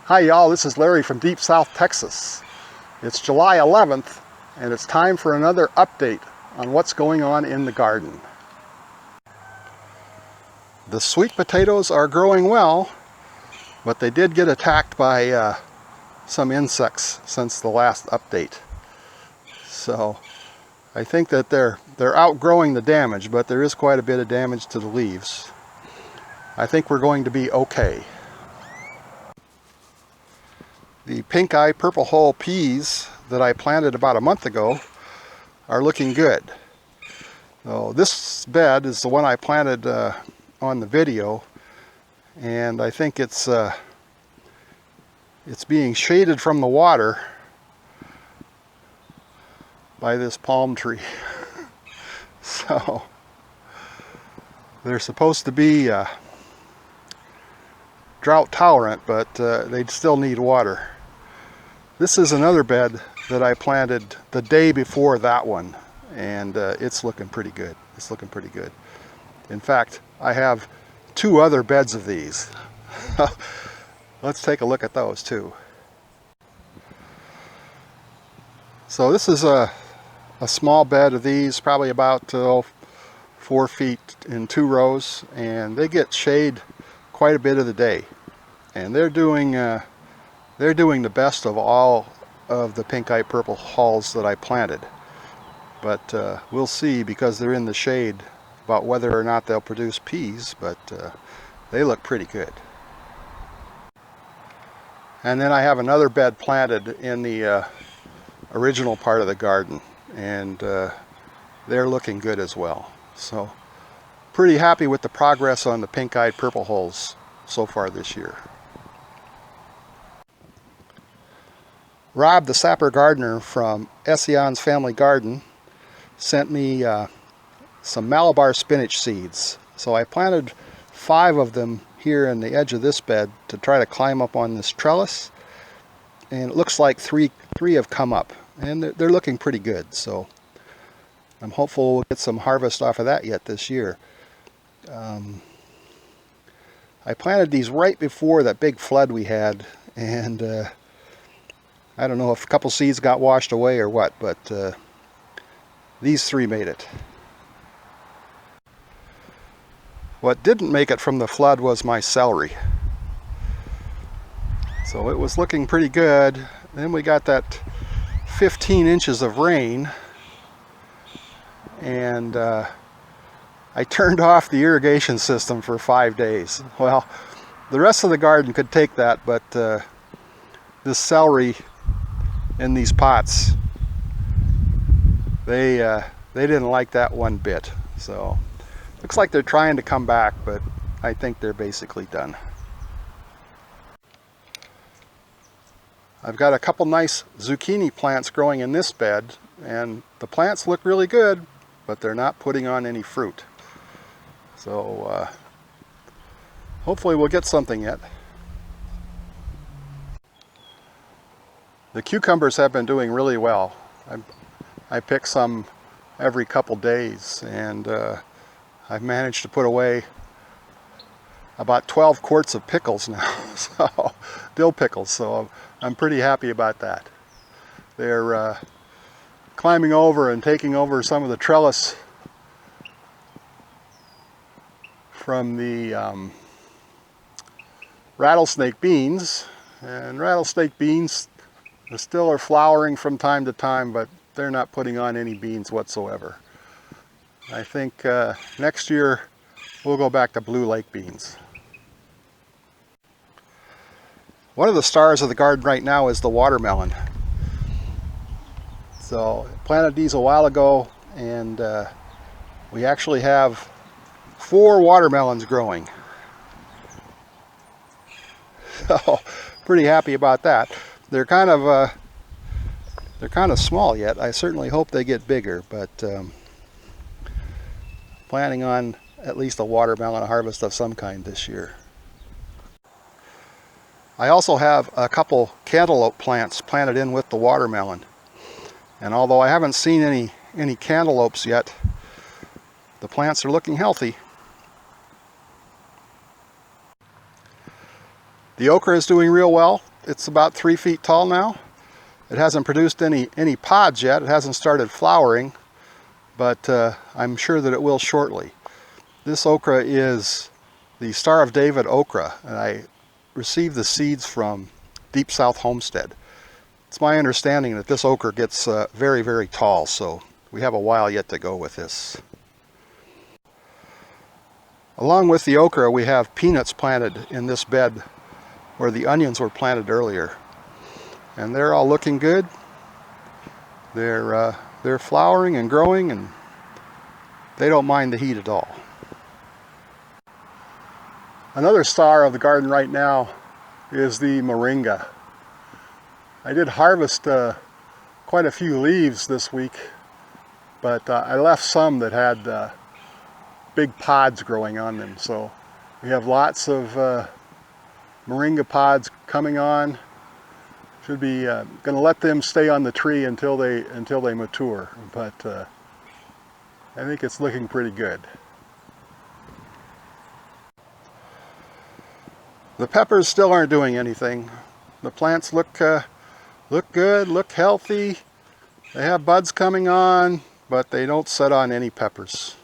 Hi y'all, this is Larry from Deep South Texas. It's July 11th and it's time for another update on what's going on in the garden. The sweet potatoes are growing well, but they did get attacked by some insects since the last update. So I think that they're outgrowing the damage, but there is quite a bit of damage to the leaves. I think we're going to be okay. The Pinkeye Purple Hull Peas that I planted about a month ago are looking good. So this bed is the one I planted on the video, and I think it's being shaded from the water by this palm tree. So they're supposed to be drought tolerant, but they still need water. This is another bed that I planted the day before that one, and it's looking pretty good. It's looking pretty good. In fact, I have two other beds of these. Let's take a look at those too. So this is a small bed of these, probably about 4 feet in 2 rows, and they get shade quite a bit of the day. And they're doing the best of all of the Pinkeye Purple Hulls that I planted. But we'll see, because they're in the shade, about whether or not they'll produce peas, but they look pretty good. And then I have another bed planted in the original part of the garden, and they're looking good as well. So pretty happy with the progress on the Pinkeye Purple Hulls so far this year. Rob, the sapper gardener from Ession's Family Garden, sent me some Malabar spinach seeds. So I planted 5 of them here in the edge of this bed to try to climb up on this trellis, and it looks like three have come up, and they're looking pretty good. So I'm hopeful we'll get some harvest off of that yet this year. I planted these right before that big flood we had, and I don't know if a couple seeds got washed away or what, but these 3 made it. What didn't make it from the flood was my celery. So it was looking pretty good. Then we got that 15 inches of rain, and I turned off the irrigation system for 5 days. Well, the rest of the garden could take that, but this celery in these pots, they didn't like that one bit. So looks like they're trying to come back, but I think they're basically done. I've got a couple nice zucchini plants growing in this bed, and the plants look really good, but they're not putting on any fruit. So hopefully we'll get something yet. The cucumbers have been doing really well. I pick some every couple days, and I've managed to put away about 12 quarts of pickles now, so dill pickles, so I'm pretty happy about that. They're climbing over and taking over some of the trellis from the rattlesnake beans, and rattlesnake beans still are flowering from time to time, but they're not putting on any beans whatsoever. I think next year we'll go back to blue lake beans. One of the stars of the garden right now is the watermelon. So I planted these a while ago, and we actually have 4 watermelons growing. So pretty happy about that. They're kind of small yet. I certainly hope they get bigger, but planning on at least a watermelon harvest of some kind this year. I also have a couple cantaloupe plants planted in with the watermelon, and although I haven't seen any cantaloupes yet, the plants are looking healthy. The okra is doing real well. it's about 3 feet tall now. It hasn't produced any pods yet. It hasn't started flowering, but I'm sure that it will shortly. This okra is the Star of David okra, and I received the seeds from Deep South Homestead. It's my understanding that this okra gets very, very tall, so we have a while yet to go with this. Along with the okra, we have peanuts planted in this bed where the onions were planted earlier. And they're all looking good. They're flowering and growing, and they don't mind the heat at all. Another star of the garden right now is the Moringa. I did harvest quite a few leaves this week, but I left some that had big pods growing on them. So we have lots of Moringa pods coming on. Should be going to let them stay on the tree until they mature, but I think it's looking pretty good. The peppers still aren't doing anything. The plants look good, look healthy. They have buds coming on, but they don't set on any peppers.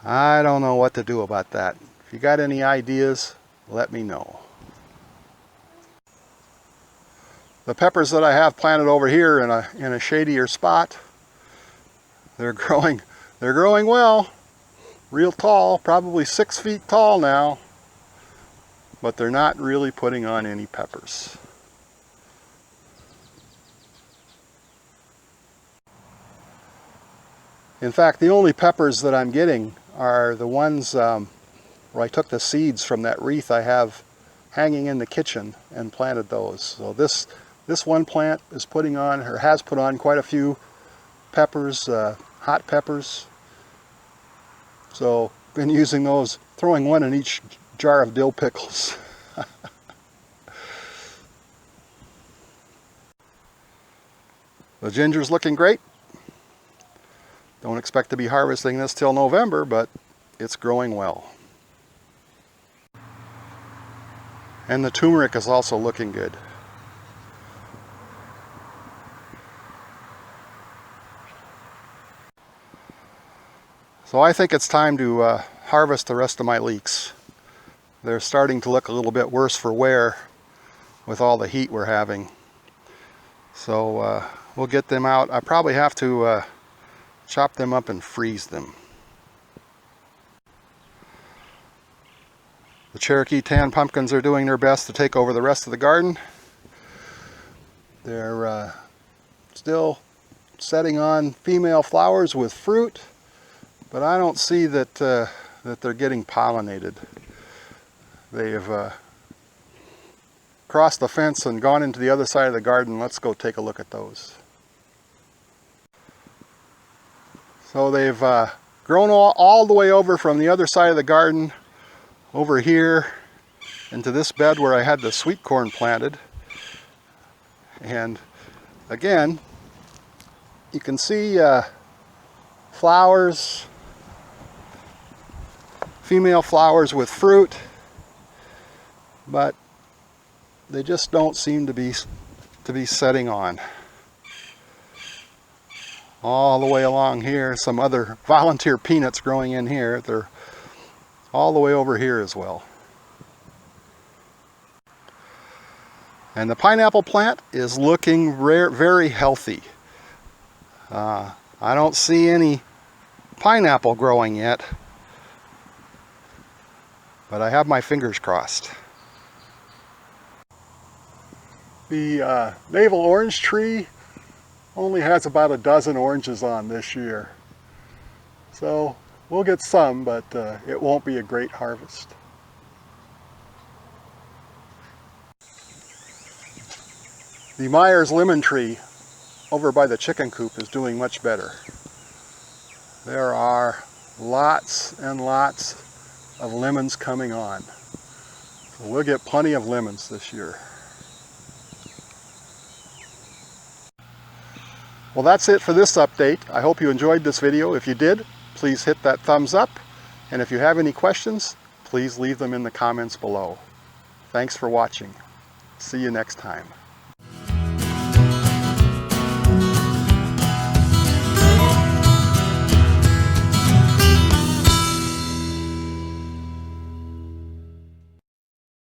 I don't know what to do about that. If you got any ideas, let me know. The peppers that I have planted over here in a shadier spot, they're growing well, real tall, probably 6 feet tall now, but they're not really putting on any peppers. In fact, the only peppers that I'm getting are the ones where I took the seeds from that wreath I have hanging in the kitchen and planted those. So this one plant is putting on, or has put on, quite a few peppers, hot peppers. So been using those, throwing one in each jar of dill pickles. The ginger's looking great. Don't expect to be harvesting this till November, but it's growing well. And the turmeric is also looking good. So I think it's time to harvest the rest of my leeks. They're starting to look a little bit worse for wear with all the heat we're having. So we'll get them out. I probably have to chop them up and freeze them. The Cherokee Tan Pumpkins are doing their best to take over the rest of the garden. They're still setting on female flowers with fruit, but I don't see that they're getting pollinated. They've crossed the fence and gone into the other side of the garden. Let's go take a look at those. So they've grown all the way over from the other side of the garden over here into this bed where I had the sweet corn planted. And again, you can see flowers, female flowers with fruit, but they just don't seem to be setting on. All the way along here, some other volunteer peanuts growing in here. They're all the way over here as well. And the pineapple plant is looking very healthy. I don't see any pineapple growing yet, but I have my fingers crossed. The navel orange tree only has about a dozen oranges on this year. So we'll get some, but it won't be a great harvest. The Myers lemon tree over by the chicken coop is doing much better. There are lots and lots of lemons coming on. So we'll get plenty of lemons this year. Well, that's it for this update. I hope you enjoyed this video. If you did, please hit that thumbs up. And if you have any questions, please leave them in the comments below. Thanks for watching. See you next time.